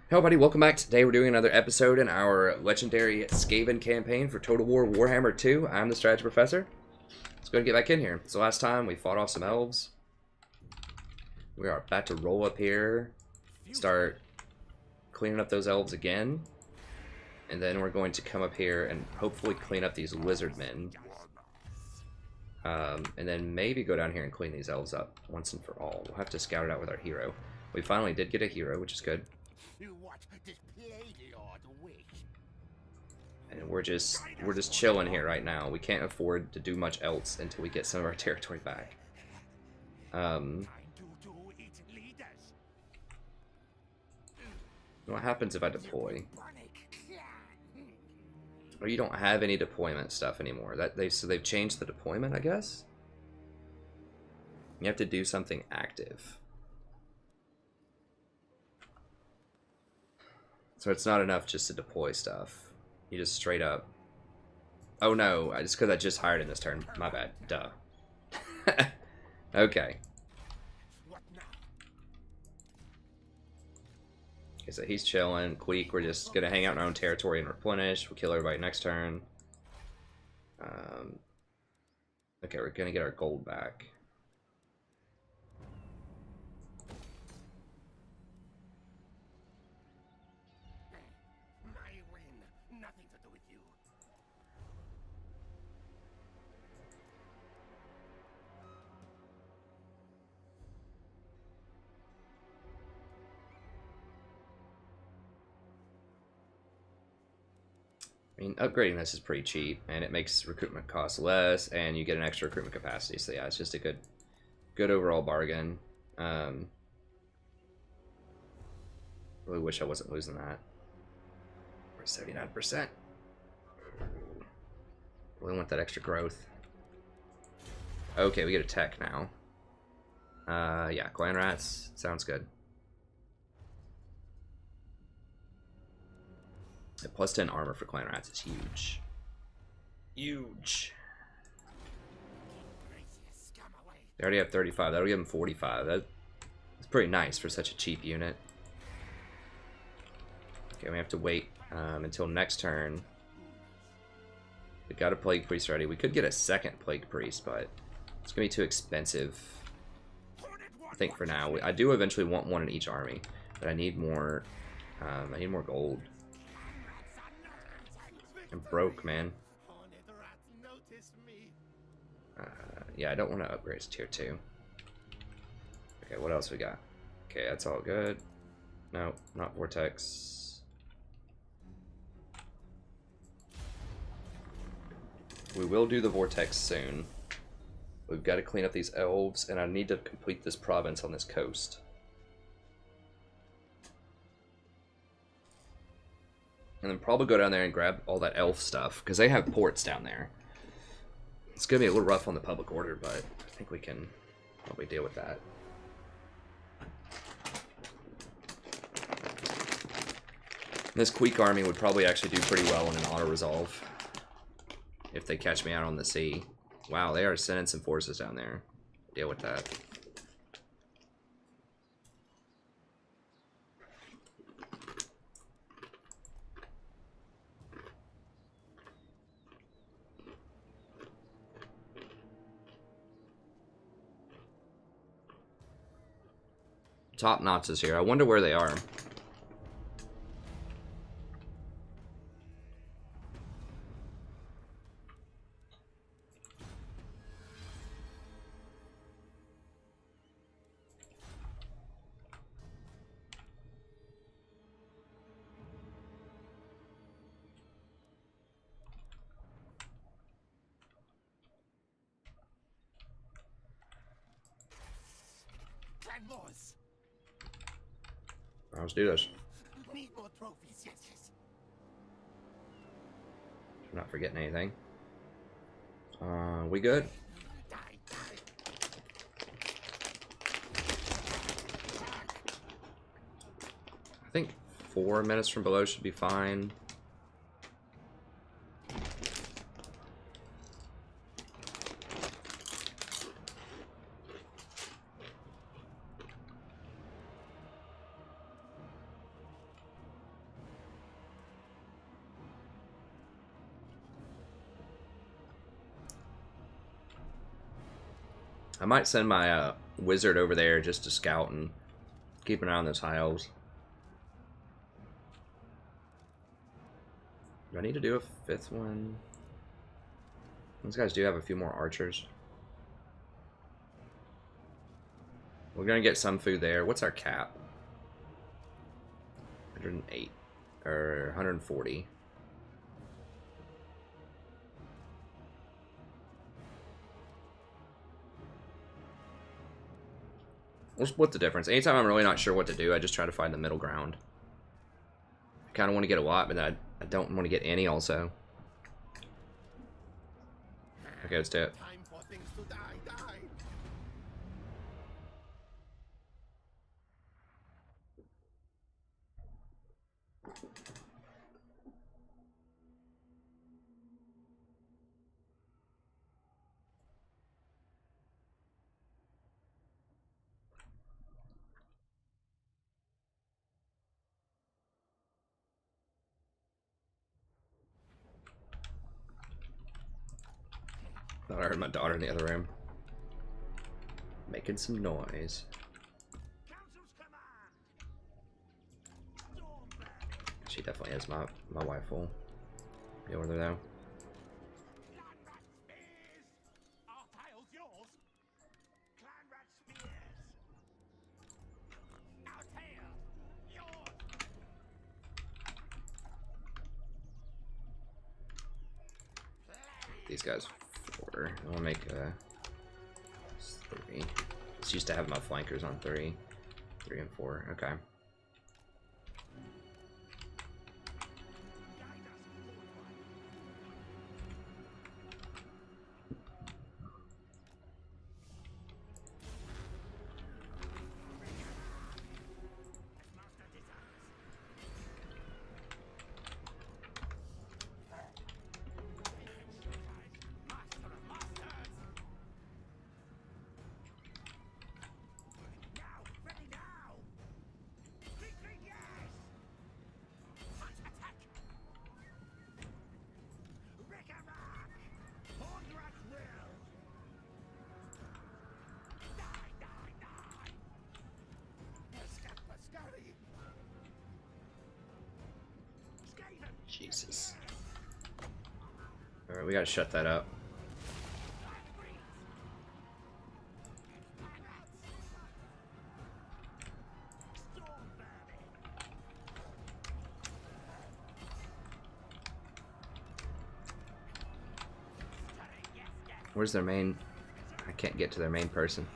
Hello everybody, welcome back. Today we're doing another episode in our legendary Skaven campaign for Total War Warhammer 2. I'm the strategy professor. Let's go and get back in here. So last time we fought off some elves. We are about to roll up here, start cleaning up those elves again. And then we're going to come up here and hopefully clean up these lizard men. And then maybe go down here and clean these elves up once and for all. We'll have to scout it out with our hero. We finally did get a hero, which is good. And we're just chilling here right now. We can't afford to do much else until we get some of our territory back. What happens if I deploy? Or you don't have any deployment stuff anymore. So they've changed the deployment, I guess. You have to do something active. So it's not enough just to deploy stuff. You just straight up... Oh no, just because I just hired in this turn. My bad. Duh. Okay. Okay, so he's chilling. Queek, we're just going to hang out in our own territory and replenish. We'll kill everybody next turn. Okay, we're going to get our gold back. I mean, upgrading this is pretty cheap, and it makes recruitment cost less, and you get an extra recruitment capacity. So yeah, it's just a good overall bargain. Really wish I wasn't losing that. We're 79%. Really want that extra growth. Okay, we get a tech now. Yeah, clan rats sounds good. The plus 10 armor for clan rats is huge. Huge. They already have 35. That'll give them 45. That's pretty nice for such a cheap unit. Okay, we have to wait until next turn. We got a plague priest ready. We could get a second plague priest, but it's gonna be too expensive. I think for now. I do eventually want one in each army, but I need more. I need more gold. I'm broke, man. Yeah, I don't want to upgrade to tier 2. Okay, what else we got? Okay, that's all good. No, not vortex. We will do the vortex soon. We've got to clean up these elves, and I need to complete this province on this coast. And then probably go down there and grab all that elf stuff, because they have ports down there. It's going to be a little rough on the public order, but I think we can probably deal with that. This Queek army would probably actually do pretty well in an auto-resolve if they catch me out on the sea. Wow, they are sending some forces down there. Deal with that. Top knots is here. I wonder where they are. Let's do this. I'm not forgetting anything. We good? I think 4 minutes from below should be fine. I might send my wizard over there just to scout and keep an eye on those high elves. Do I need to do a 5th one? Those guys do have a few more archers. We're gonna get some food there. What's our cap? 108 or 140. We'll split the difference. Anytime I'm really not sure what to do, I just try to find the middle ground. I kind of want to get a lot, but I don't want to get any also. Okay, let's do it. Thought I heard my daughter in the other room making some noise. She definitely has my wife full. Get over there though. These guys 4. I want to make 3. It's used to have my flankers on 3 and 4. Okay. Jesus. Alright, we gotta shut that up. Where's their main? I can't get to their main person.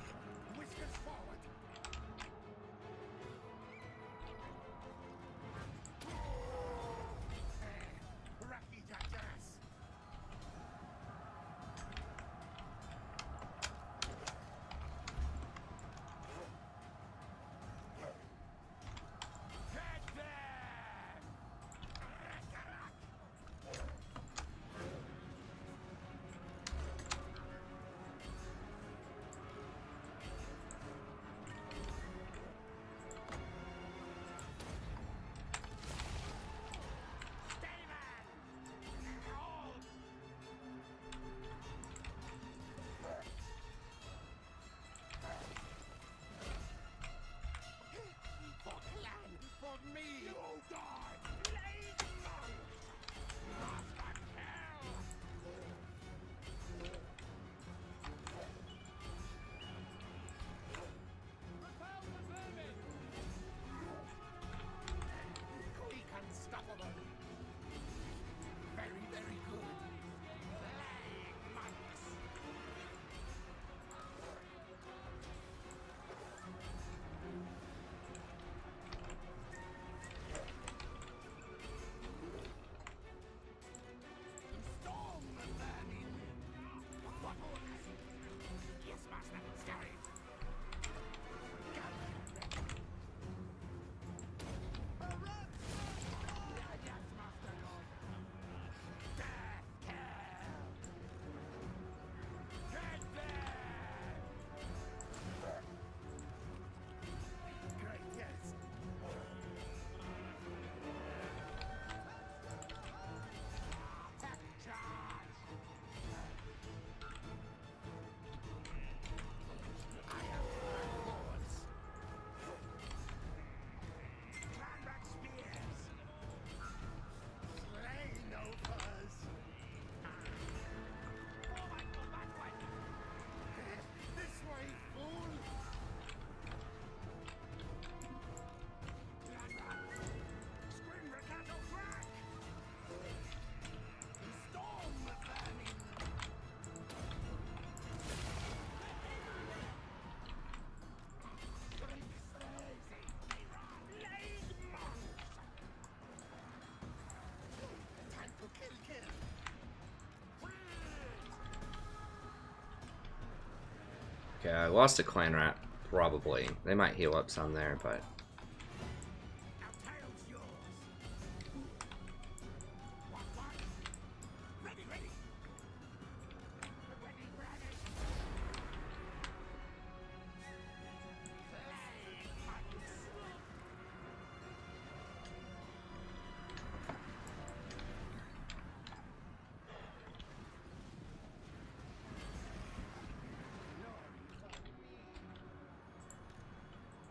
Okay, I lost a clan rat, probably. They might heal up some there, but...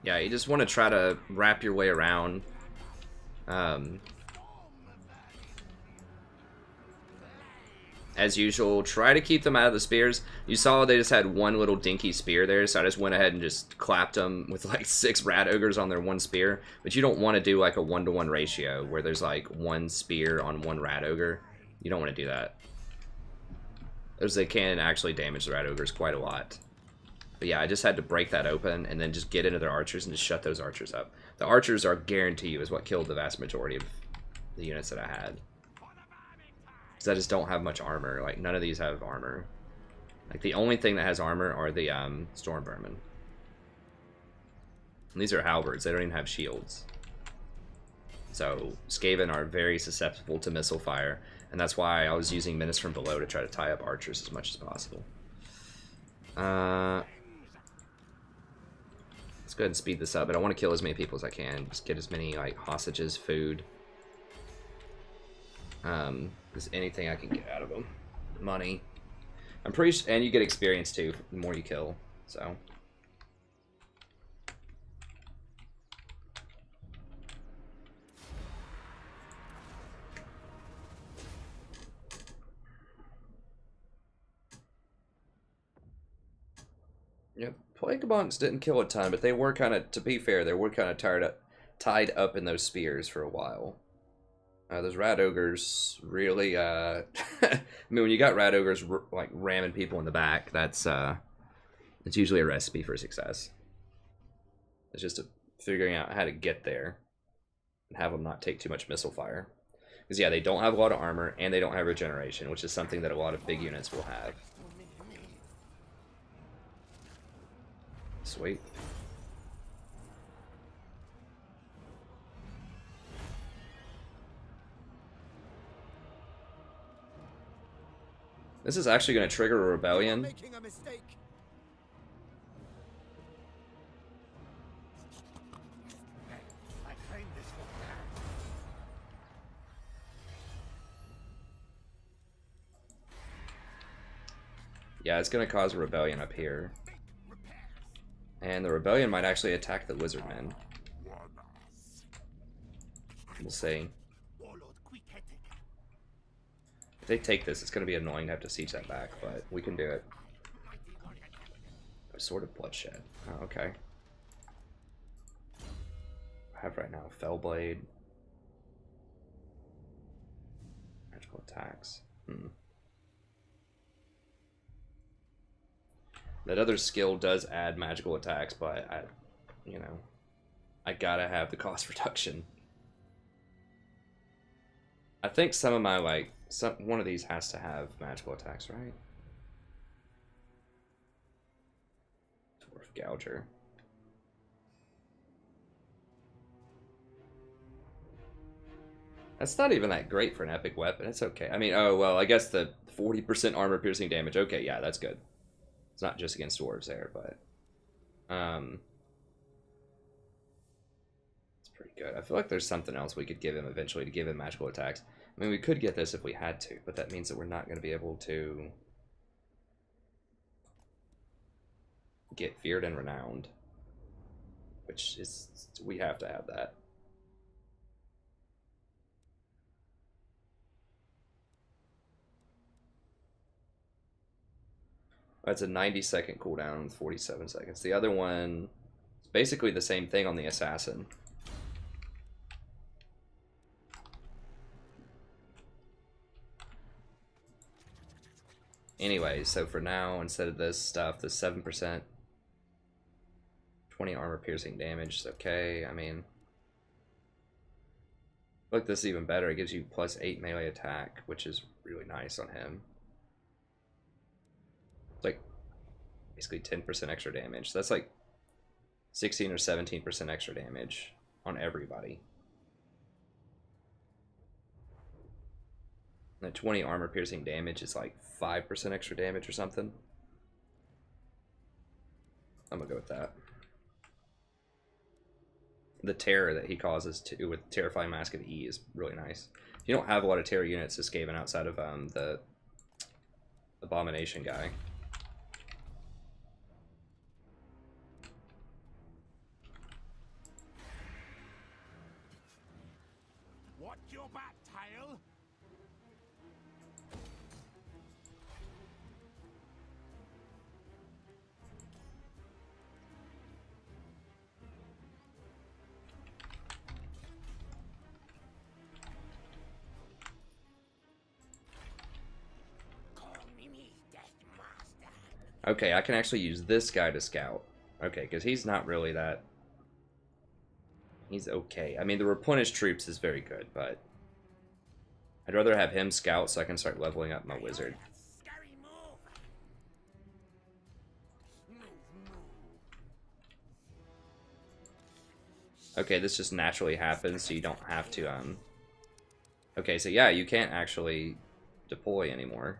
Yeah, you just want to try to wrap your way around. As usual, try to keep them out of the spears. You saw they just had one little dinky spear there, so I just went ahead and just clapped them with like 6 rat ogres on their one spear. But you don't want to do like a 1-to-1 ratio where there's like 1 spear on 1 rat ogre. You don't want to do that, as they can actually damage the rat ogres quite a lot. But yeah, I just had to break that open and then just get into their archers and just shut those archers up. The archers are guarantee you is what killed the vast majority of the units that I had. Because I just don't have much armor. Like, none of these have armor. Like, the only thing that has armor are the storm vermin. And these are halberds. They don't even have shields. So, Skaven are very susceptible to missile fire. And that's why I was using menace from below to try to tie up archers as much as possible. Let's go ahead and speed this up, but I want to kill as many people as I can. Just get as many, like, hostages, food. Just anything I can get out of them. Money. I'm pretty sure, and you get experience too, the more you kill, so. Yep, Plague Monks didn't kill a ton, but they were kind of, to be fair, they were kind of tied up in those spears for a while. Those rat ogres really, I mean, when you got rat ogres like ramming people in the back, that's it's usually a recipe for success. It's just figuring out how to get there and have them not take too much missile fire. Because yeah, they don't have a lot of armor and they don't have regeneration, which is something that a lot of big units will have. Sweet. This is actually going to trigger a rebellion. Making a mistake. I claim this for that. Yeah, it's going to cause a rebellion up here. And the rebellion might actually attack the wizardmen. We'll see. If they take this, it's going to be annoying to have to siege that back, but we can do it. A Sword of Bloodshed. Oh, okay. I have right now Fellblade. Magical attacks. That other skill does add magical attacks, but I gotta have the cost reduction. I think some of my one of these has to have magical attacks, right? Dwarf Gouger. That's not even that great for an epic weapon. It's okay. I mean, oh well, I guess the 40% armor piercing damage. Okay, yeah, that's good. It's not just against dwarves there, but it's pretty good. I feel like there's something else we could give him eventually to give him magical attacks. I mean, we could get this if we had to, but that means that we're not going to be able to get feared and renowned, which is, we have to have that. That's a 90-second cooldown with 47 seconds. The other one is basically the same thing on the assassin. Anyway, so for now, instead of this stuff, the 7%, 20 armor piercing damage is okay. I mean, look, this is even better. It gives you +8 melee attack, which is really nice on him. It's like basically 10% extra damage. So that's like 16 or 17% extra damage on everybody. That 20 armor piercing damage is like 5% extra damage or something. I'm gonna go with that. The terror that he causes to with Terrifying Mask of E is really nice. You don't have a lot of terror units as Skaven outside of the Abomination guy. Watch your back, tail. Okay, I can actually use this guy to scout. Okay, because he's not really that... He's okay. I mean, the Replenish Troops is very good, but... I'd rather have him scout so I can start leveling up my wizard. Okay, this just naturally happens, so you don't have to, Okay, so yeah, you can't actually deploy anymore.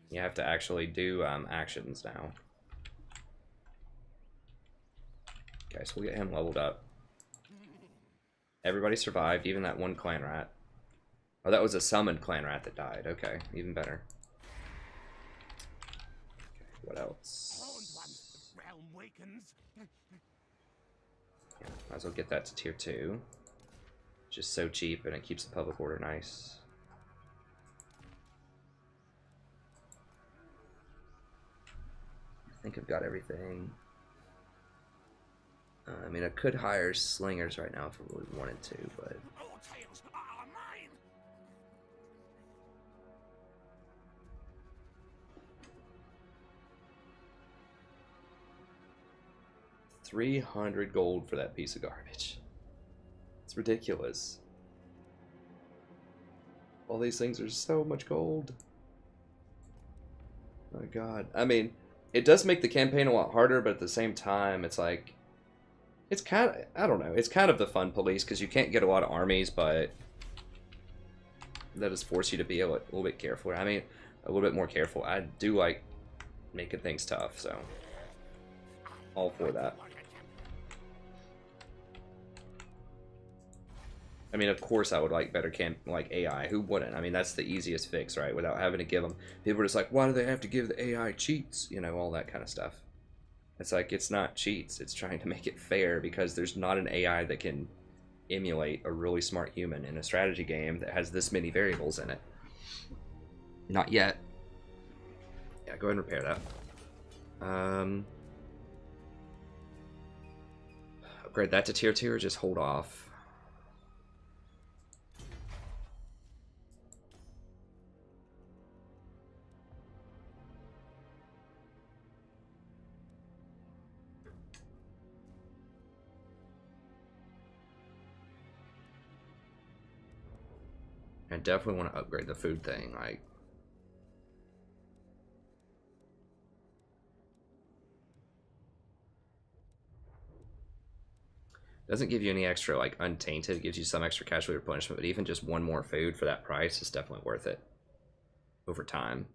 You have to actually do actions now. Okay, so we'll get him leveled up. Everybody survived, even that one clan rat. Oh, that was a summoned clan rat that died. Okay, even better. Okay, what else? Yeah, might as well get that to tier 2. Just so cheap and it keeps the public order nice. I think I've got everything. I mean, I could hire slingers right now if I really wanted to, but... All tails are mine. 300 gold for that piece of garbage. It's ridiculous. All these things are so much gold. Oh my god. I mean, it does make the campaign a lot harder, but at the same time, it's like... It's kind of... I don't know. It's kind of the fun police, because you can't get a lot of armies, but... that does force you to be a little bit careful. I mean, a little bit more careful. I do like making things tough, so... all for that. I mean, of course I would like better like AI. Who wouldn't? I mean, that's the easiest fix, right? Without having to give them... People are just like, why do they have to give the AI cheats? You know, all that kind of stuff. It's like, it's not cheats. It's trying to make it fair, because there's not an AI that can emulate a really smart human in a strategy game that has this many variables in it. Not yet. Yeah, go ahead and repair that. Upgrade that to tier 2 or just hold off? I definitely want to upgrade the food thing, like... Doesn't give you any extra, like, untainted. It gives you some extra casualty replenishment, but even just one more food for that price is definitely worth it. Over time.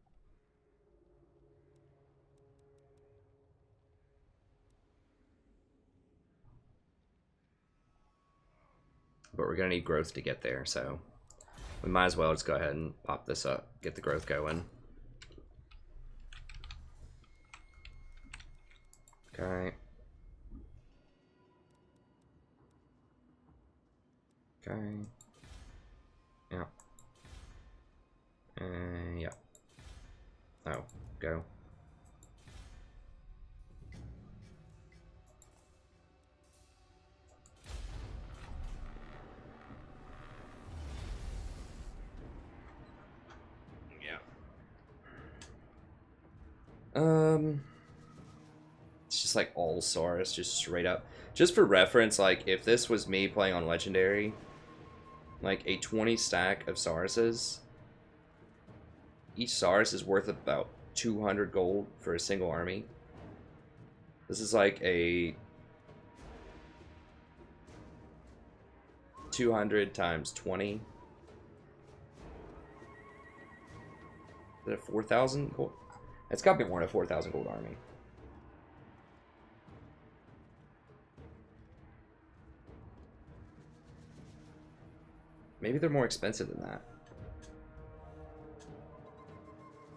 But we're going to need growth to get there, so... we might as well just go ahead and pop this up. Get the growth going. Okay. Okay. Yeah. Yeah. Oh, go. Yeah. It's just like all Saurus, just straight up. Just for reference, like if this was me playing on Legendary, like a 20 stack of Sauruses, each Saurus is worth about 200 gold for a single army. This is like a 200 times 20. Is it a 4,000 gold? It's got to be more than a 4,000 gold army. Maybe they're more expensive than that.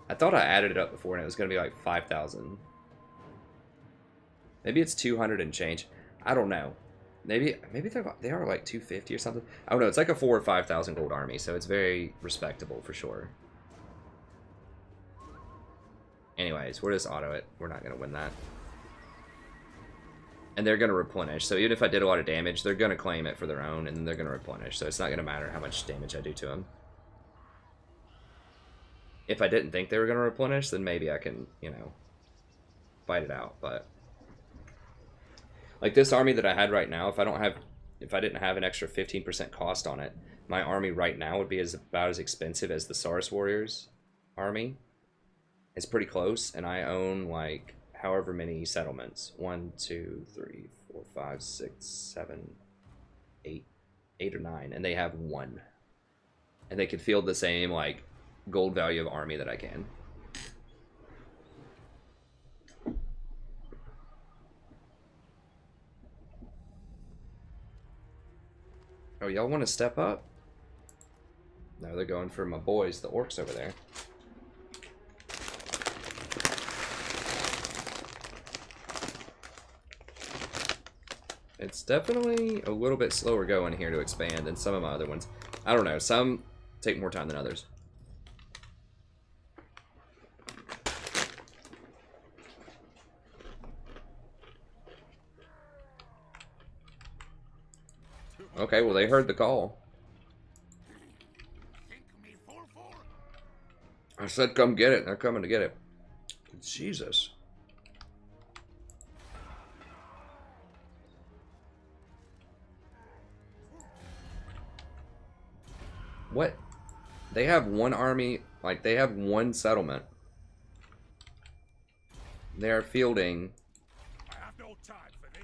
I thought I added it up before and it was going to be like 5,000. Maybe it's 200 and change. I don't know. Maybe they are like 250 or something. I don't know. It's like a 4,000 or 5,000 gold army, so it's very respectable for sure. Anyways, we'll just auto it. We're not going to win that. And they're going to replenish. So even if I did a lot of damage, they're going to claim it for their own, and then they're going to replenish. So it's not going to matter how much damage I do to them. If I didn't think they were going to replenish, then maybe I can, you know, fight it out. But like this army that I had right now, if I didn't have an extra 15% cost on it, my army right now would be about as expensive as the Saurus Warriors army. It's pretty close, and I own like however many settlements. 1, 2, 3, 4, 5, 6, 7, 8 or 9, and they have 1. And they could field the same like gold value of army that I can. Oh, y'all want to step up? No, they're going for my boys, the orcs over there. It's definitely a little bit slower going here to expand than some of my other ones. I don't know, some take more time than others. Okay, well they heard the call. I said come get it, they're coming to get it. Jesus. What? They have one army, like they have one settlement. They are fielding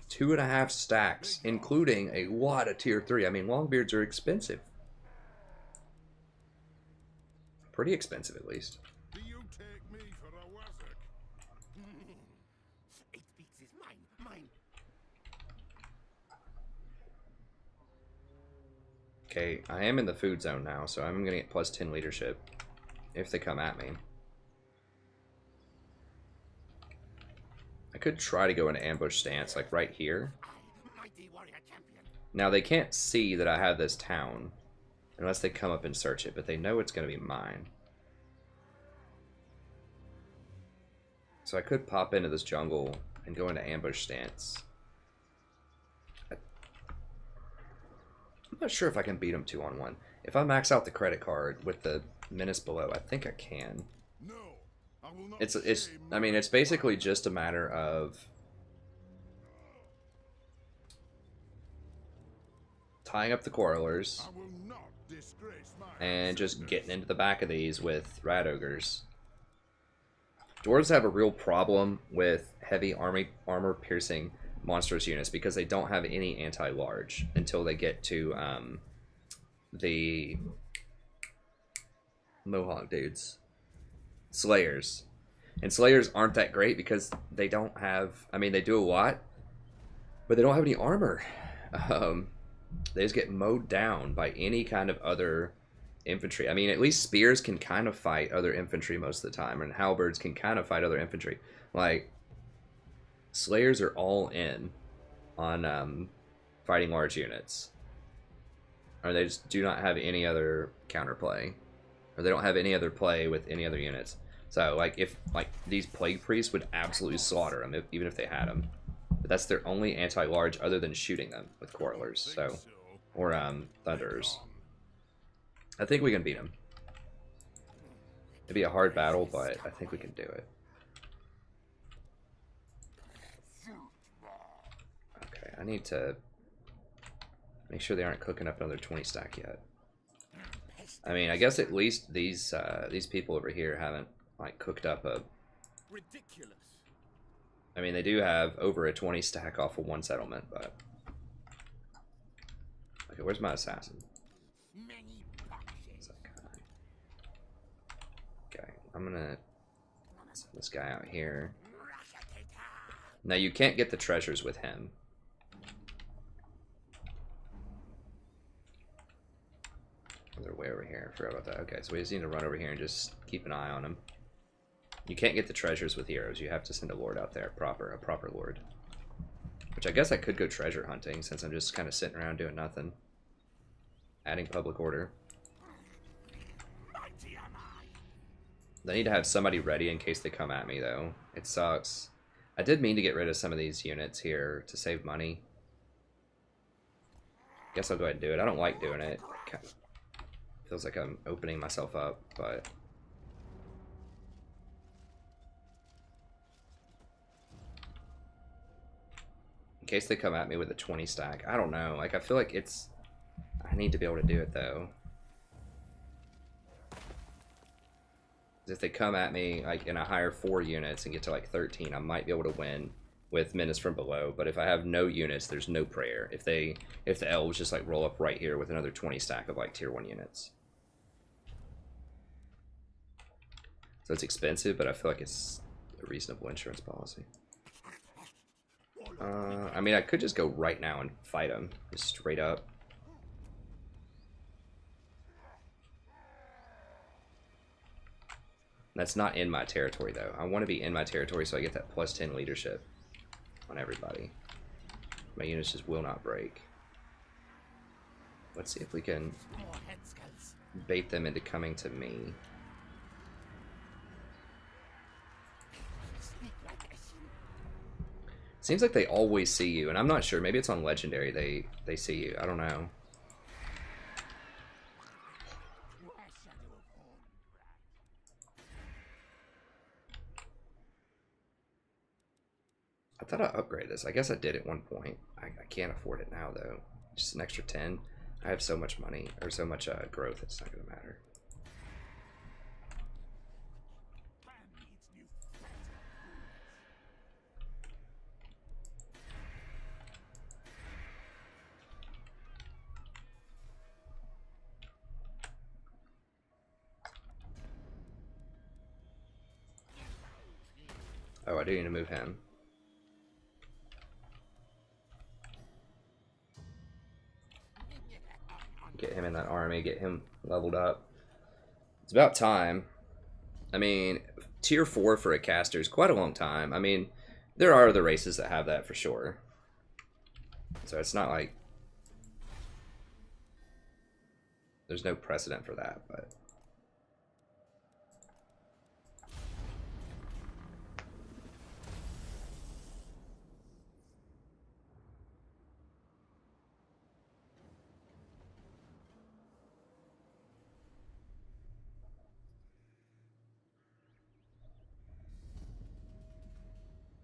2.5 stacks, including a lot of tier 3. I mean, Longbeards are expensive. Pretty expensive, at least. Do you take me for a wazzock? 8 beats is mine. Okay, I am in the food zone now, so I'm gonna get plus 10 leadership if they come at me. I could try to go into ambush stance, like right here. Now they can't see that I have this town unless they come up and search it, but they know it's gonna be mine. So I could pop into this jungle and go into ambush stance. I'm not sure if I can beat them 2-on-1. If I max out the credit card with the menace below, I think I can. No, I will not. I mean, it's basically just a matter of tying up the quarrelers I will not disgrace my and just getting into the back of these with rat ogres. Dwarves have a real problem with heavy armor piercing monstrous units because they don't have any anti-large until they get to the Mohawk dudes. Slayers. And Slayers aren't that great because they don't have, I mean, they do a lot, but they don't have any armor. They just get mowed down by any kind of other infantry. I mean, at least spears can kind of fight other infantry most of the time, and halberds can kind of fight other infantry. Like, Slayers are all in on fighting large units. Or they just do not have any other counterplay. Or they don't have any other play with any other units. So, like, if, like, these Plague Priests would absolutely slaughter them, even if they had them. But that's their only anti-large other than shooting them with Quarrelers, so. Or, Thunderers. I think we can beat them. It'd be a hard battle, but I think we can do it. Okay, I need to make sure they aren't cooking up another 20 stack yet. I mean, I guess at least these people over here haven't like cooked up a. Ridiculous. I mean, they do have over a 20 stack off of one settlement, but okay, where's my assassin? Many boxes. Okay, I'm gonna send this guy out here. Now you can't get the treasures with him. They're way over here. I forgot about that. Okay, so we just need to run over here and just keep an eye on him. You can't get the treasures with heroes. You have to send a lord out there, a proper lord. Which I guess I could go treasure hunting since I'm just kind of sitting around doing nothing. Adding public order. I need to have somebody ready in case they come at me, though. It sucks. I did mean to get rid of some of these units here to save money. Guess I'll go ahead and do it. I don't like doing it. Feels like I'm opening myself up, but in case they come at me with a 20 stack, I don't know. Like, I feel like I need to be able to do it though. If they come at me like in a higher 4 units and get to like 13, I might be able to win with Menace from below. But if I have no units, there's no prayer. If the elves just like roll up right here with another 20 stack of like tier 1 units. So it's expensive, but I feel like it's a reasonable insurance policy. I mean, I could just go right now and fight them, just straight up. That's not in my territory, though. I want to be in my territory so I get that plus 10 leadership on everybody. My units just will not break. Let's see if we can bait them into coming to me. Seems like they always see you, and I'm not sure. Maybe it's on Legendary they see you. I don't know. I thought I upgraded this. I guess I did at one point. I can't afford it now, though. Just an extra 10. I have so much money, or so much growth, it's not going to matter. Oh, I do need to move him. Get him in that army, get him leveled up. It's about time. I mean, tier 4 for a caster is quite a long time. I mean, there are other races that have that for sure. So it's not like there's no precedent for that, but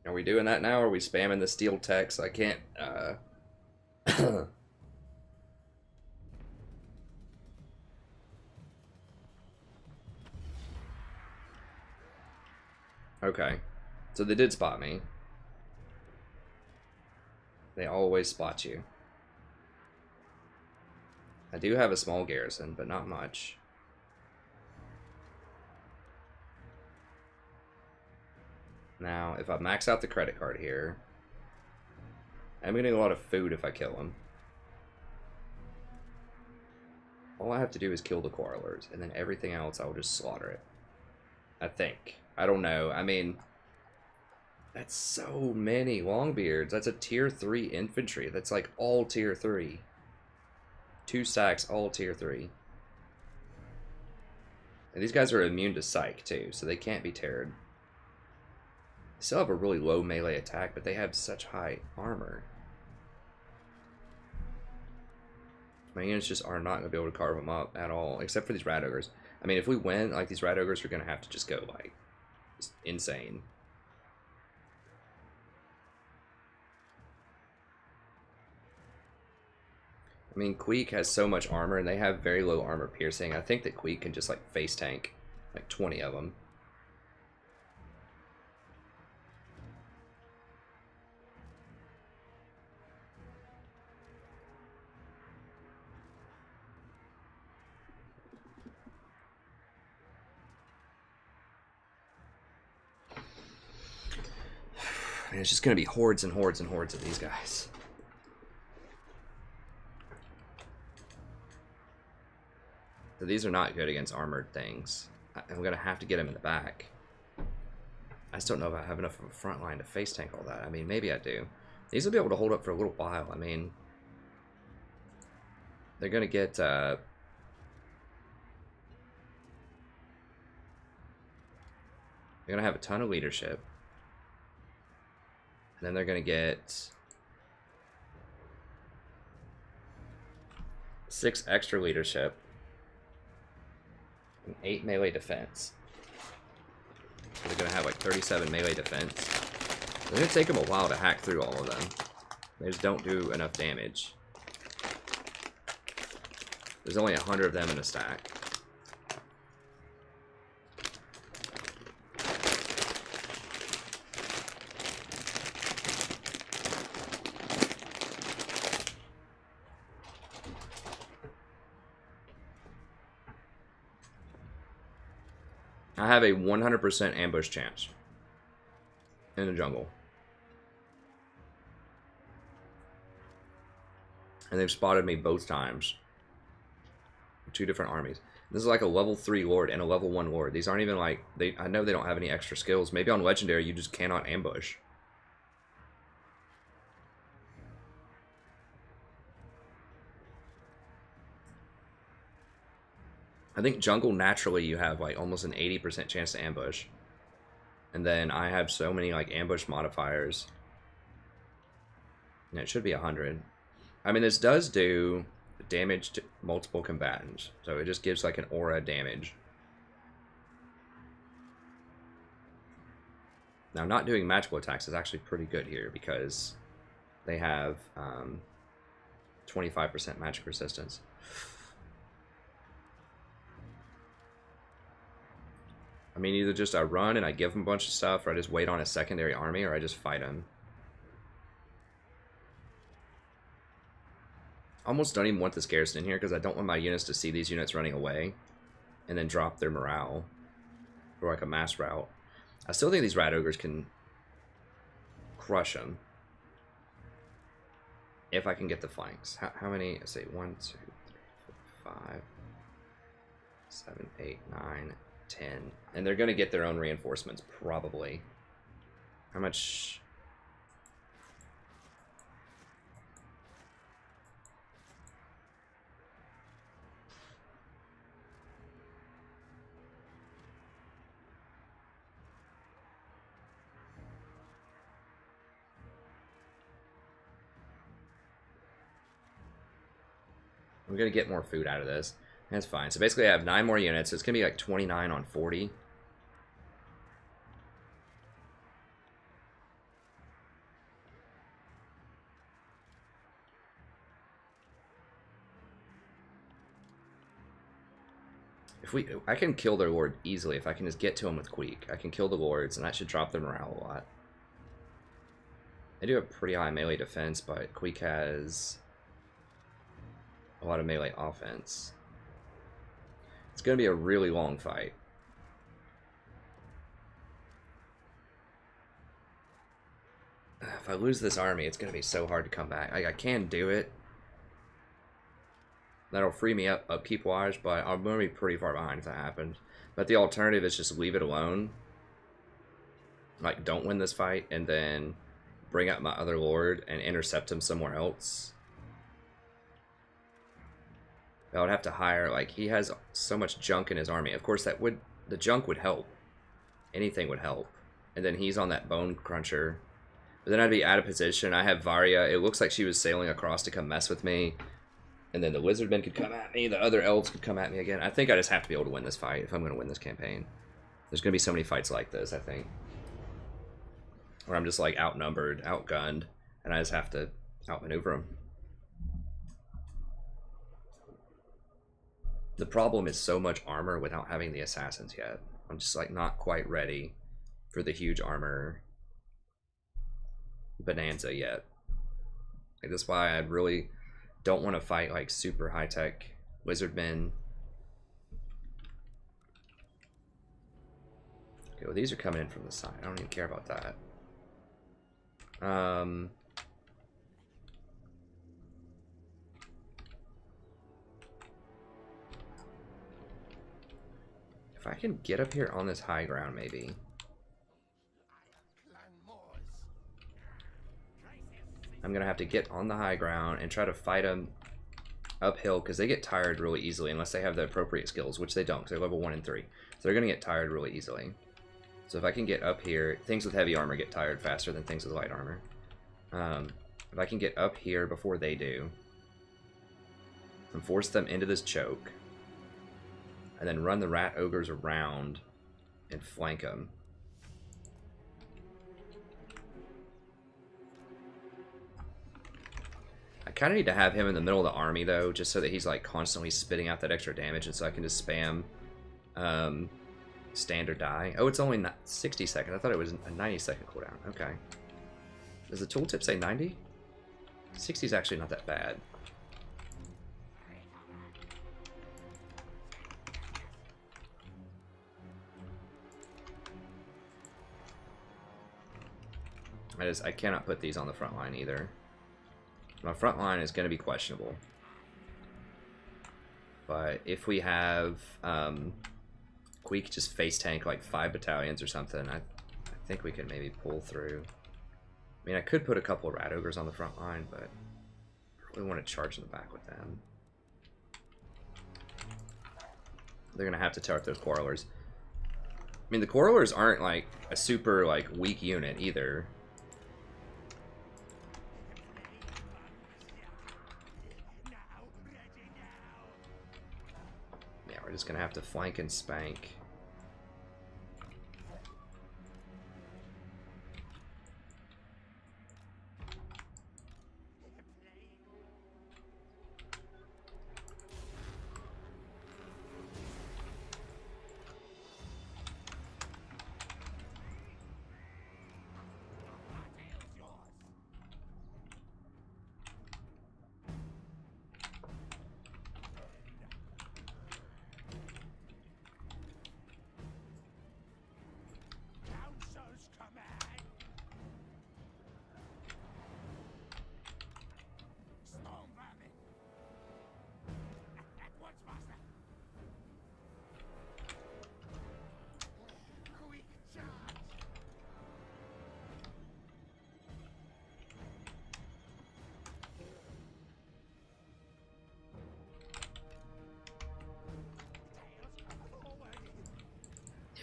are we doing that now? Or are we spamming the steel text? I can't, Okay. So they did spot me. They always spot you. I do have a small garrison, but not much. Now, if I max out the credit card here, I'm getting a lot of food if I kill him. All I have to do is kill the quarrelers, and then everything else I'll just slaughter it. I think. I don't know. I mean, that's so many Longbeards. That's a tier 3 infantry. That's like all tier 3. 2 stacks, all tier 3. And these guys are immune to psych too, so they can't be terrored. They still have a really low melee attack, but they have such high armor. My units just are not going to be able to carve them up at all, except for these rat ogres. I mean, if we win, like, these rat ogres are going to have to just go, like, just insane. I mean, Queek has so much armor, and they have very low armor piercing. I think that Queek can just, like, face tank, like, 20 of them. And it's just going to be hordes and hordes and hordes of these guys. So these are not good against armored things. I'm going to have to get them in the back. I just don't know if I have enough of a front line to face tank all that. I mean, maybe I do. These will be able to hold up for a little while. I mean, they're going to get... they're going to have a ton of leadership. And then they're going to get 6 extra leadership. And 8 melee defense. So they're going to have like 37 melee defense. It's going to take them a while to hack through all of them. They just don't do enough damage. There's only 100 of them in a stack. I have a 100% ambush chance in the jungle. And they've spotted me both times. 2 different armies. This is like a level 3 lord and a level 1 lord. These aren't even like... I know they don't have any extra skills. Maybe on legendary you just cannot ambush. I think jungle, naturally, you have like almost an 80% chance to ambush. And then I have so many like ambush modifiers. And it should be 100. I mean, this does do damage to multiple combatants. So it just gives like an aura damage. Now, not doing magical attacks is actually pretty good here because they have 25% magic resistance. I mean, either just I run and I give him a bunch of stuff, or I just wait on a secondary army, or I just fight him. I almost don't even want this garrison in here, because I don't want my units to see these units running away, and then drop their morale for like a mass rout. I still think these rat ogres can crush them. If I can get the flanks. How many? Let's say 1, 2, 3, 4, 5, 7, 8, 9... 10. And they're going to get their own reinforcements, probably. How much? I'm going to get more food out of this. That's fine. So basically I have 9 more units, so it's going to be like 29 on 40. I can kill their lord easily if I can just get to them with Queek. I can kill the lords, and that should drop their morale a lot. They do have pretty high melee defense, but Queek has a lot of melee offense. It's going to be a really long fight. If I lose this army, it's going to be so hard to come back. I can do it. That'll free me up upkeep-wise, but I'm going to be pretty far behind if that happens. But the alternative is just leave it alone. Like, don't win this fight, and then bring up my other lord and intercept him somewhere else. I would have to hire, like, he has so much junk in his army. Of course, the junk would help. Anything would help. And then he's on that bone cruncher. But then I'd be out of position. I have Varya. It looks like she was sailing across to come mess with me. And then the lizardmen could come at me. The other elves could come at me again. I think I just have to be able to win this fight if I'm going to win this campaign. There's going to be so many fights like this, I think. Where I'm just, like, outnumbered, outgunned. And I just have to outmaneuver them. The problem is so much armor without having the assassins yet. I'm just like not quite ready for the huge armor bonanza yet. Like, that's why I really don't want to fight like super high-tech wizardmen. Okay, well these are coming in from the side. I don't even care about that. If I can get up here on this high ground, maybe. I'm gonna have to get on the high ground and try to fight them uphill, because they get tired really easily unless they have the appropriate skills, which they don't, because they're level 1 and 3. So they're gonna get tired really easily. So if I can get up here, things with heavy armor get tired faster than things with light armor. If I can get up here before they do, and force them into this choke, and then run the rat ogres around and flank them. I kind of need to have him in the middle of the army though, just so that he's like constantly spitting out that extra damage, and so I can just spam stand or die. Oh, it's only 60 seconds. I thought it was a 90-second cooldown. Okay. Does the tooltip say 90? 60 is actually not that bad. I cannot put these on the front line either. My front line is going to be questionable. But if we have Queek just face tank like 5 battalions or something, I think we could maybe pull through. I mean, I could put a couple of rat ogres on the front line, but I really want to charge in the back with them. They're going to have to tear up those quarrelers. I mean, the quarrelers aren't like a super like weak unit either. We're just gonna have to flank and spank.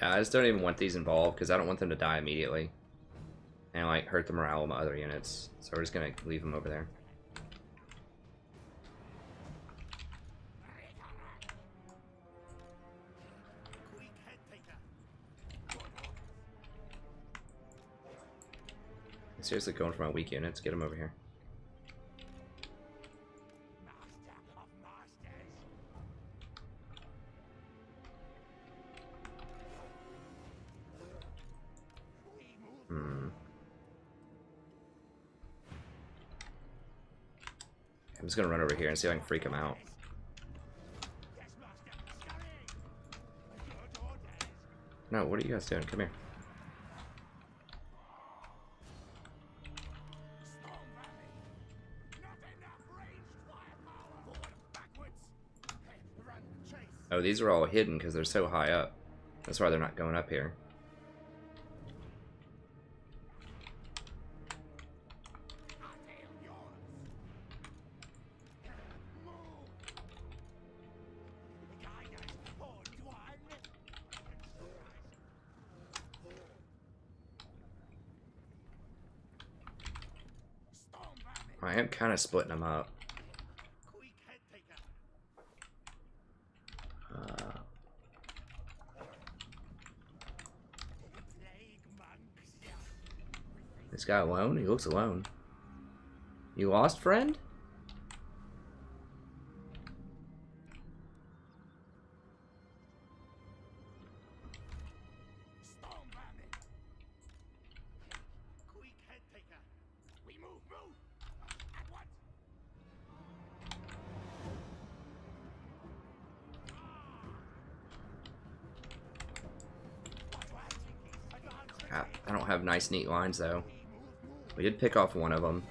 Yeah, I just don't even want these involved because I don't want them to die immediately and like hurt the morale of my other units. So we're just gonna leave them over there. Seriously, going for my weak units. Get them over here. I'm just gonna run over here and see if I can freak him out. No, what are you guys doing? Come here. Oh, these are all hidden because they're so high up. That's why they're not going up here. I am kind of splitting them up. This guy alone? He looks alone. You lost, friend? I don't have nice, neat lines, though. We did pick off one of them.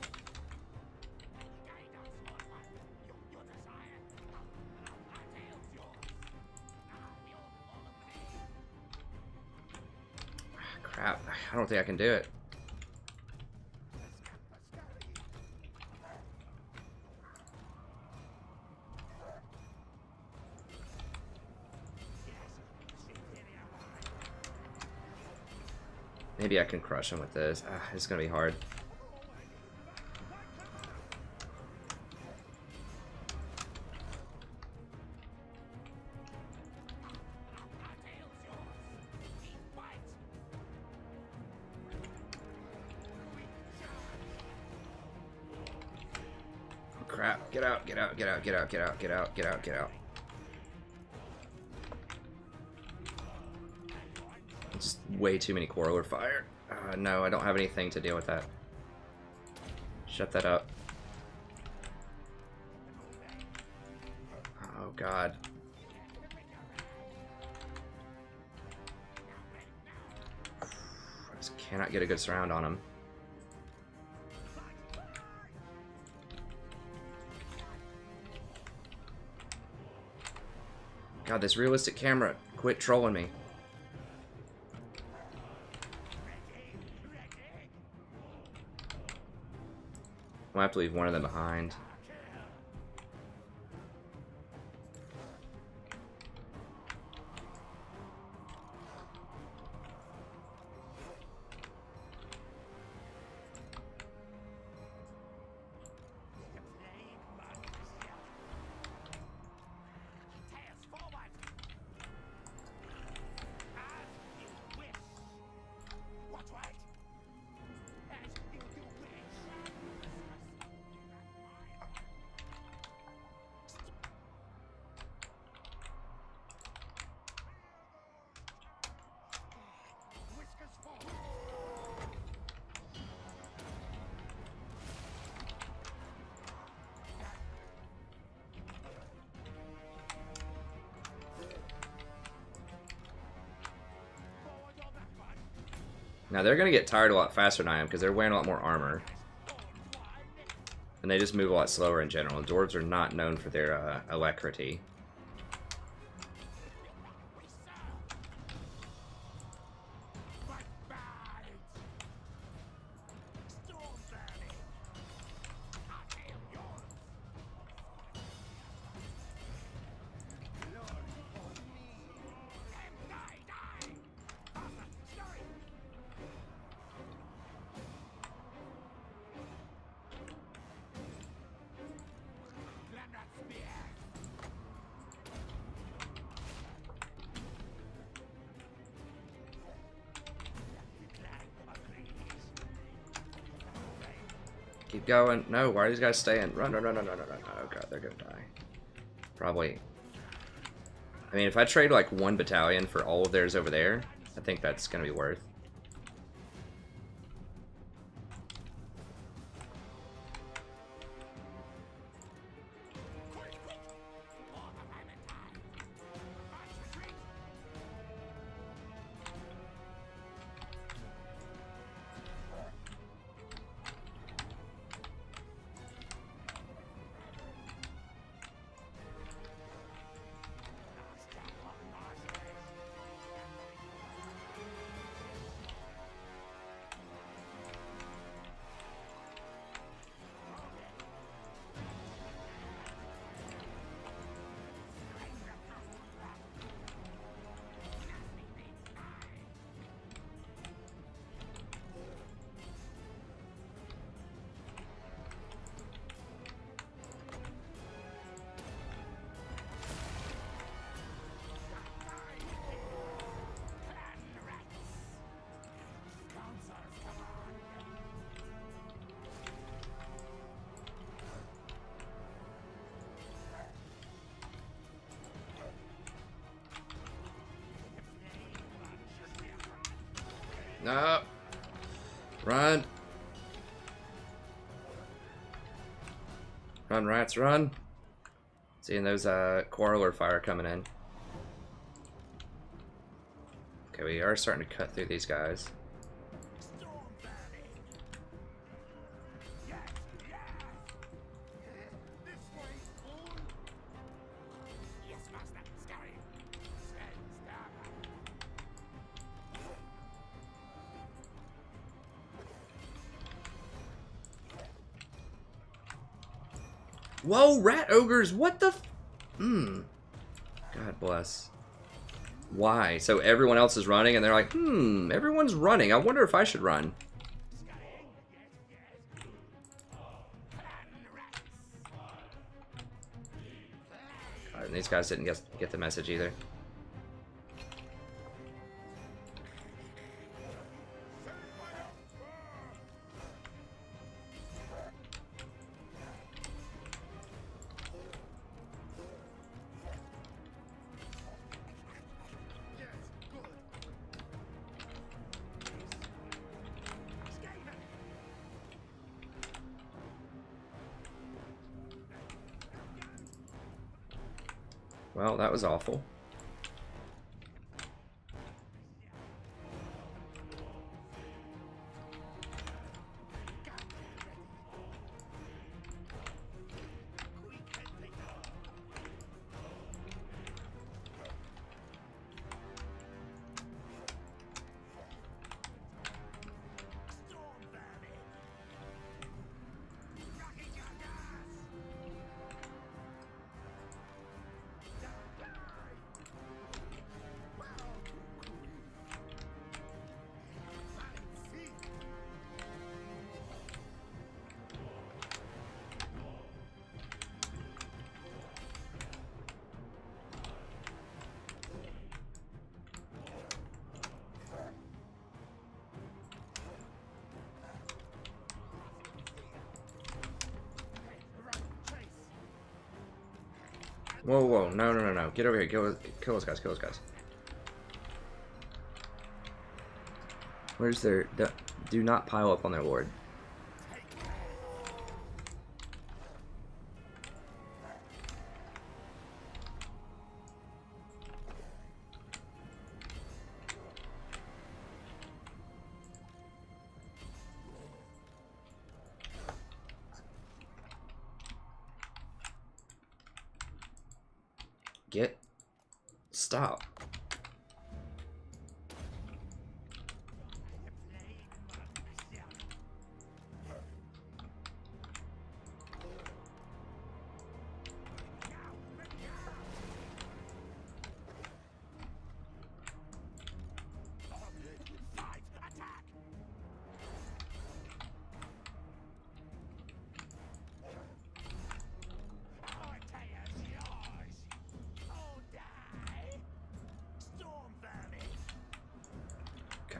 Crap. I don't think I can do it. Maybe I can crush him with this. It's gonna be hard. Oh, crap. Get out, get out, get out, get out, get out, get out, get out, get out. Just way too many quarreler fire. No, I don't have anything to deal with that. Shut that up. Oh god. I just cannot get a good surround on him. God, this realistic camera. Quit trolling me. I'll have to leave one of them behind. Now they're gonna get tired a lot faster than I am because they're wearing a lot more armor. And they just move a lot slower in general. Dwarves are not known for their alacrity. Keep going. No, why are these guys staying? Run, run, run, run, run, run, run. Oh god, they're gonna die. Probably. I mean, if I trade like one battalion for all of theirs over there, I think that's gonna be worth. No. Run. Run, rats, run. Seeing those quarreler fire coming in. Okay, we are starting to cut through these guys. Whoa, rat ogres! What the? God bless. Why? So everyone else is running, and they're like, everyone's running. I wonder if I should run. God, and these guys didn't get the message either. Well, that was awful. Whoa, whoa, no, no, no, no. Get over here. Kill those guys, kill those guys. Where's their... Do not pile up on their lord. Get... Stop.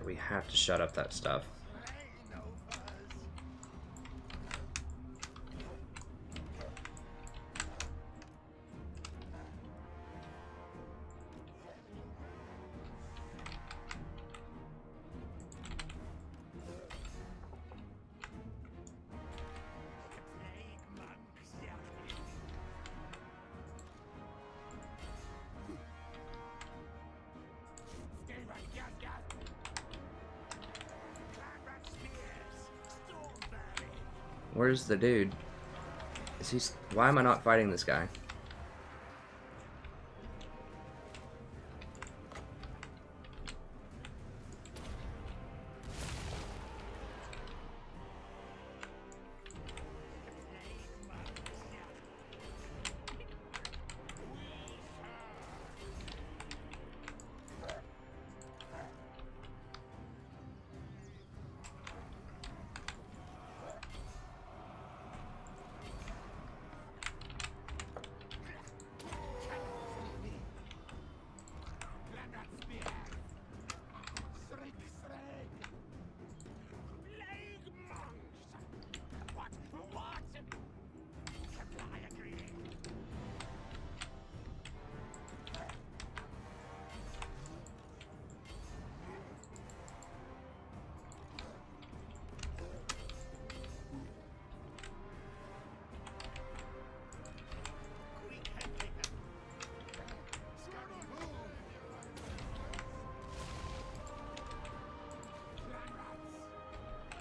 We have to shut up that stuff. Where's the dude? Is he... Why am I not fighting this guy?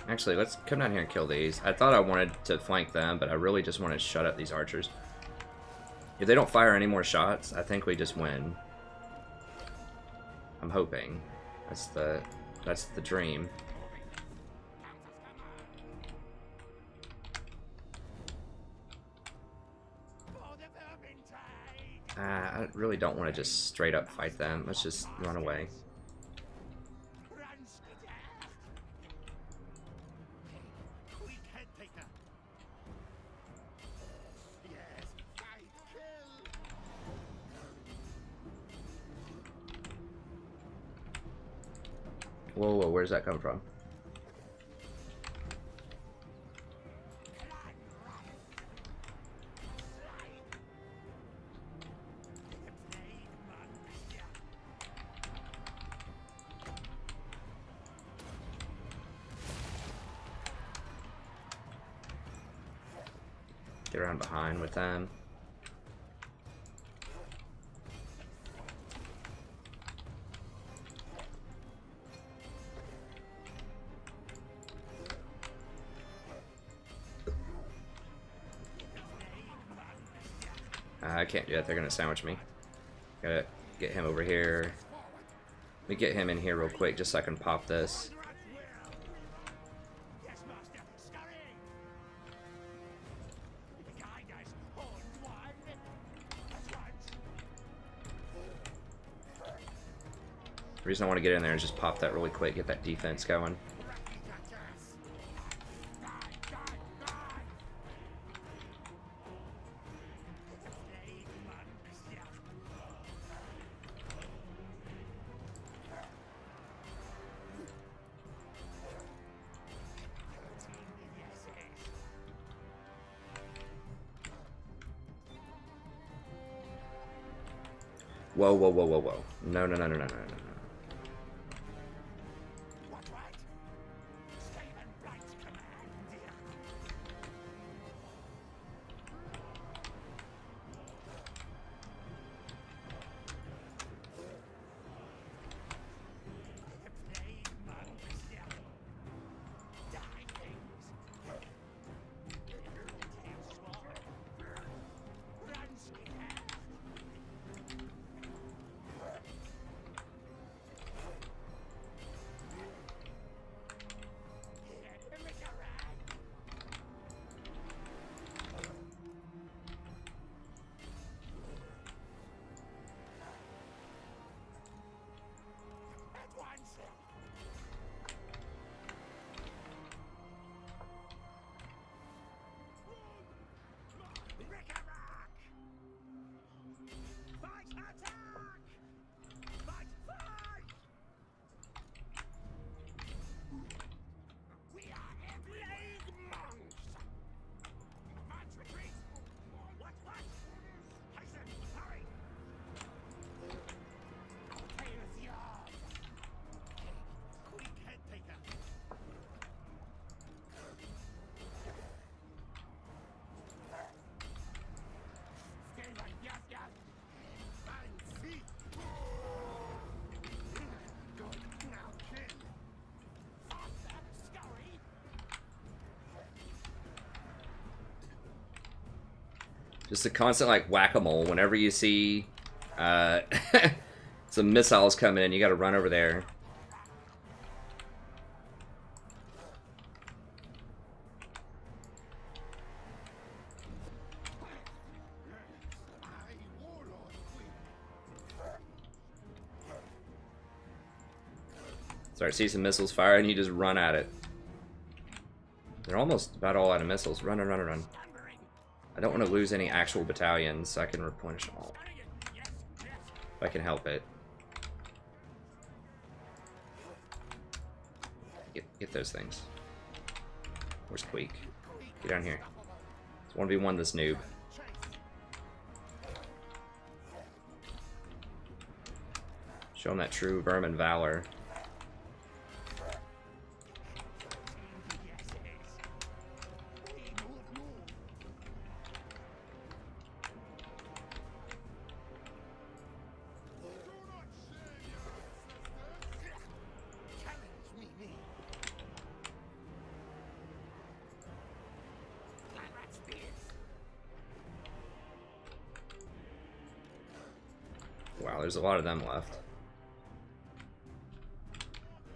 Actually, let's come down here and kill these. I thought I wanted to flank them, but I really just wanted to shut up these archers. If they don't fire any more shots, I think we just win. I'm hoping. That's the dream. I really don't want to just straight up fight them. Let's just run away. Queek head taker. Yes, fight, kill. Whoa, whoa, where's that come from? Get around behind with them. I can't do that. They're gonna sandwich me. Gotta get him over here. Let me get him in here real quick just so I can pop this. Yes, master. Scurry. Behind us. On one. That's right. The reason I want to get in there is just pop that really quick, get that defense going. Whoa, whoa, whoa, whoa, whoa. No, no, no, no, no, no, no, no. What right? Skaven right command. Play monks. Die things. Tail sword. Run, skinhead. Just a constant like whack-a-mole. Whenever you see some missiles coming in, you gotta run over there. Start see some missiles fire and you just run at it. They're almost about all out of missiles. Run, run, run, run. I don't want to lose any actual battalions, so I can replenish them all. If I can help it. Get those things. Where's Queek? Get down here. It's 1v1 this noob. Show him that true vermin valor. Wow, there's a lot of them left.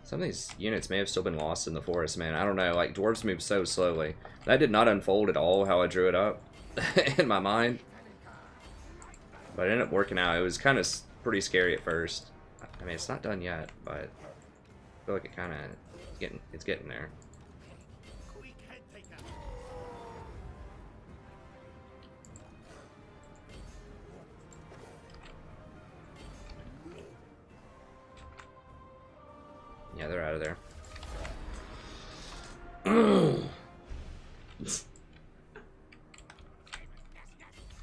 Some of these units may have still been lost in the forest, man. I don't know, like, dwarves move so slowly. That did not unfold at all how I drew it up in my mind. But it ended up working out. It was kind of pretty scary at first. I mean, it's not done yet, but I feel like it kind of it's getting there. Queek head taker. Yeah, they're out of there.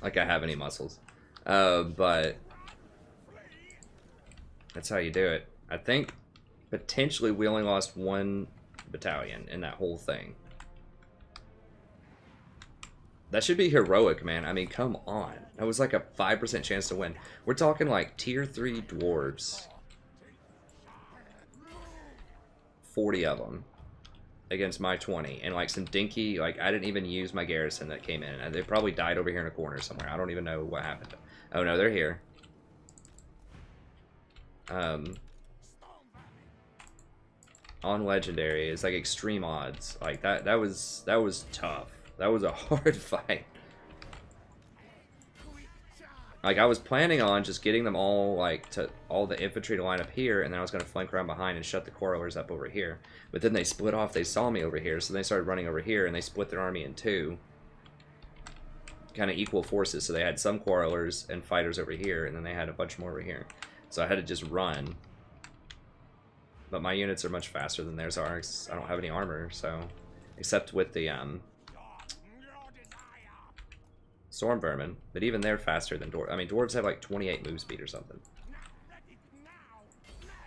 Like I have any muscles. But that's how you do it. I think potentially we only lost 1 battalion in that whole thing. That should be heroic, man. I mean, come on. That was like a 5% chance to win. We're talking like tier 3 dwarves. 40 of them against my 20. And like some dinky, like I didn't even use my garrison that came in. And they probably died over here in a corner somewhere. I don't even know what happened. Oh no, they're here. On legendary, it's like extreme odds. Like that was tough. That was a hard fight. Like I was planning on just getting them all like to all the infantry to line up here, and then I was gonna flank around behind and shut the quarrelers up over here. But then they split off, they saw me over here, so they started running over here and they split their army in 2. Kind of equal forces, so they had some quarrelers and fighters over here, and then they had a bunch more over here. So I had to just run. But my units are much faster than theirs are. I don't have any armor, so except with the Storm Vermin. But even they're faster than Dwarves. I mean, Dwarves have like 28 move speed or something.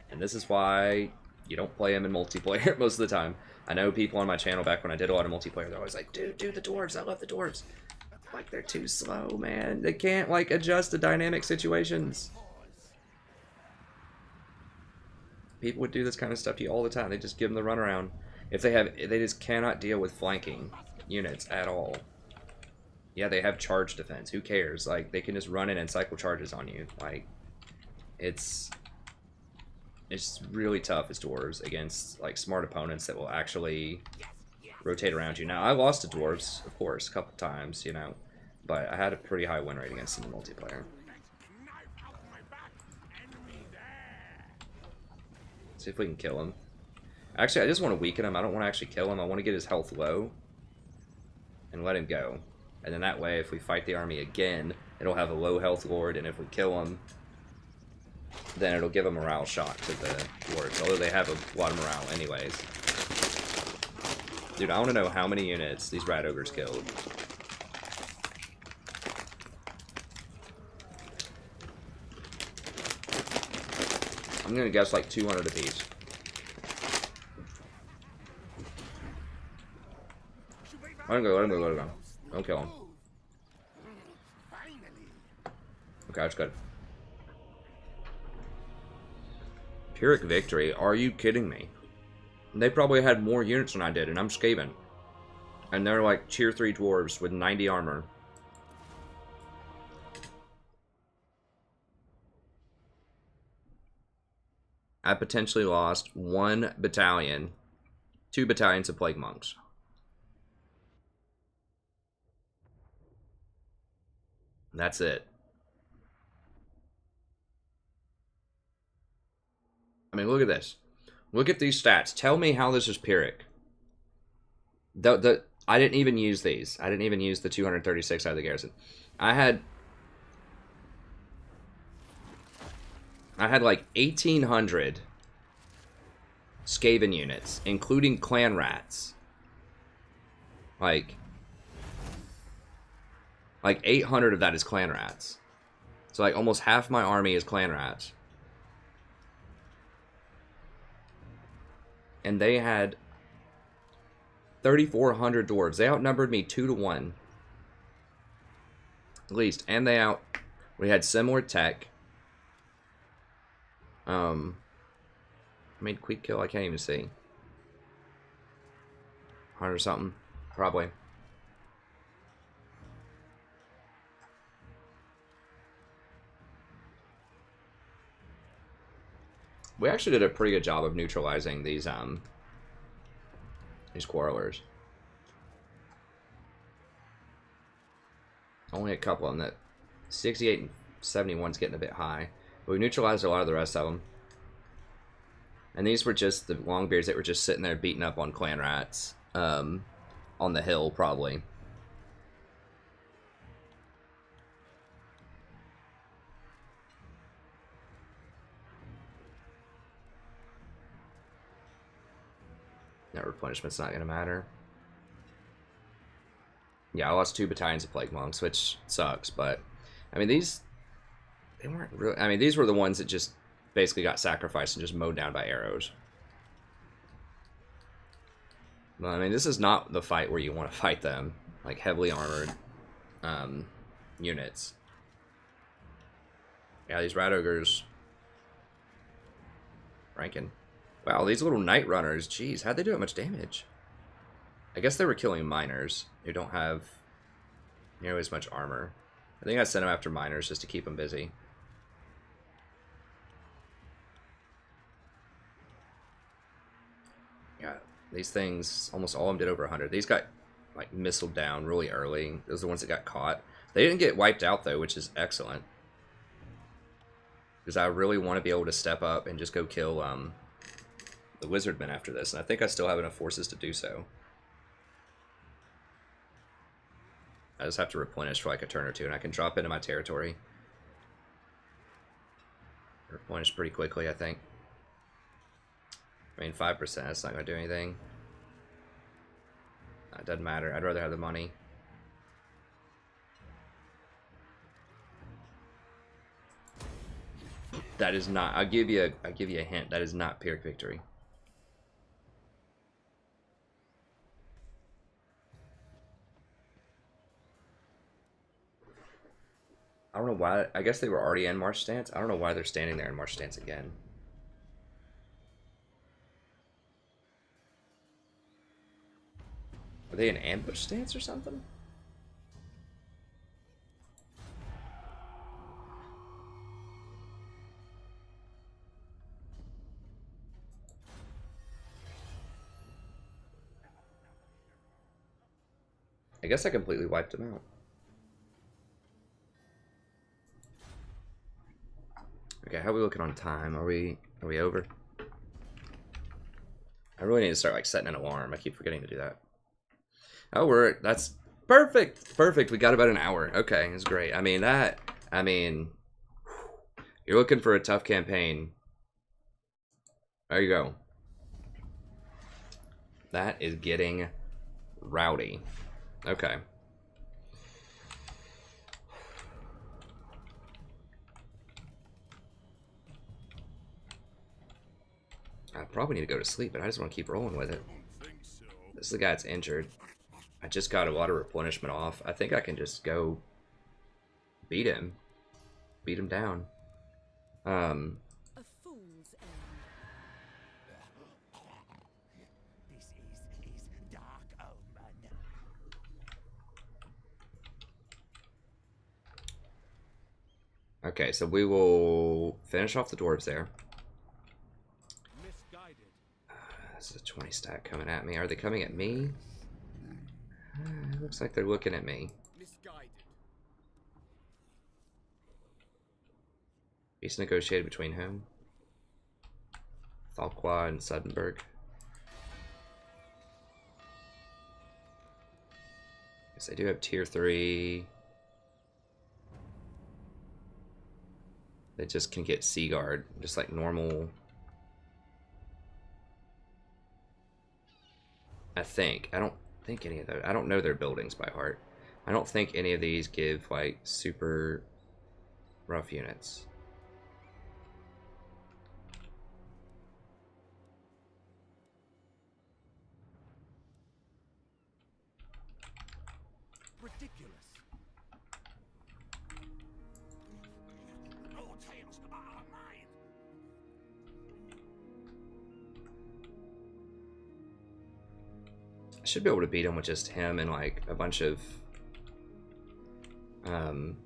And this is why you don't play them in multiplayer most of the time. I know people on my channel back when I did a lot of multiplayer, they're always like, dude, the Dwarves. I love the Dwarves. Like, they're too slow, man. They can't, like, adjust to dynamic situations. People would do this kind of stuff to you all the time. They just give them the runaround. They just cannot deal with flanking units at all. Yeah, they have charge defense. Who cares? Like, they can just run in and cycle charges on you. Like, it's really tough as dwarves against like smart opponents that will actually rotate around you. Now, I lost to dwarves, of course, a couple times, you know, but I had a pretty high win rate against them in multiplayer. See if we can kill him. Actually, I just want to weaken him. I don't want to actually kill him. I want to get his health low and let him go. And then that way, if we fight the army again, it'll have a low health lord, and if we kill him, then it'll give a morale shot to the dwarves, although they have a lot of morale anyways. Dude, I want to know how many units these rat ogres killed. I'm gonna guess like 200 apiece. Let him go, let him go, let him go. Don't kill him. Okay, that's good. Pyrrhic victory? Are you kidding me? They probably had more units than I did, and I'm Skaven. And they're like tier 3 dwarves with 90 armor. I potentially lost 1 battalion, 2 battalions of plague monks. That's it. I mean, look at this. Look at these stats. Tell me how this is Pyrrhic. I didn't even use these. I didn't even use the 236 out of the garrison. I had like 1,800 Skaven units, including clan rats. Like 800 of that is clan rats. So like almost half my army is clan rats. And they had 3,400 dwarves. They outnumbered me 2 to 1. At least. And we had similar tech. I made Queek kill, I can't even see. 100 something, probably. We actually did a pretty good job of neutralizing these quarrelers. Only a couple of them that 68 and 71's getting a bit high. But we neutralized a lot of the rest of them. And these were just the Longbeards that were just sitting there beating up on clan rats. On the hill, probably. That replenishment's not going to matter. Yeah, I lost 2 battalions of Plague Monks, which sucks, but... I mean, these... They weren't really... I mean, these were the ones that just basically got sacrificed and just mowed down by arrows. Well, I mean, this is not the fight where you want to fight them. Like, heavily armored units. Yeah, these Rat Ogres... Ranking. Wow, these little Night Runners, jeez, how'd they do that much damage? I guess they were killing miners who don't have nearly as much armor. I think I sent them after miners just to keep them busy. Yeah, these things, almost all of them did over 100. These got, like, missiled down really early. Those are the ones that got caught. They didn't get wiped out, though, which is excellent. Because I really want to be able to step up and just go kill the Wizardmen after this. And I think I still have enough forces to do so. I just have to replenish for like a turn or two, and I can drop into my territory. Replenish pretty quickly, I think. I mean, 5%, that's not going to do anything. It doesn't matter. I'd rather have the money. That is not... I'll give you a hint. That is not Pyrrhic Victory. I don't know why. I guess they were already in march stance. I don't know why they're standing there in march stance again. Are they in ambush stance or something? I guess I completely wiped them out. Okay, how are we looking on time? Are we over? I really need to start like setting an alarm. I keep forgetting to do that. Oh, that's perfect. Perfect. We got about an hour. Okay, it's great. I mean, you're looking for a tough campaign. There you go. That is getting rowdy. Okay. I probably need to go to sleep, but I just want to keep rolling with it. This is the guy that's injured. I just got a lot of replenishment off. I think I can just go beat him. Beat him down. A fool's end. This is dark omen. Okay, so we will finish off the dwarves there. Misguided. This is a 20 stack coming at me. Are they coming at me? Looks like they're looking at me. Misguided. Peace negotiated between whom? Thalqua and Suddenberg. Yes, they do have tier 3. They just can get Sea Guard, just like normal. I think. I don't think any of those. I don't know their buildings by heart. I don't think any of these give like super rough units. Ridiculous. All tales about our mind. I should be able to beat him with just him and like a bunch of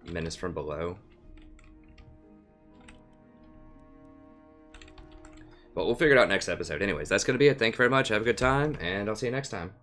menace from below. But we'll figure it out next episode. Anyways, that's going to be it. Thank you very much. Have a good time, and I'll see you next time.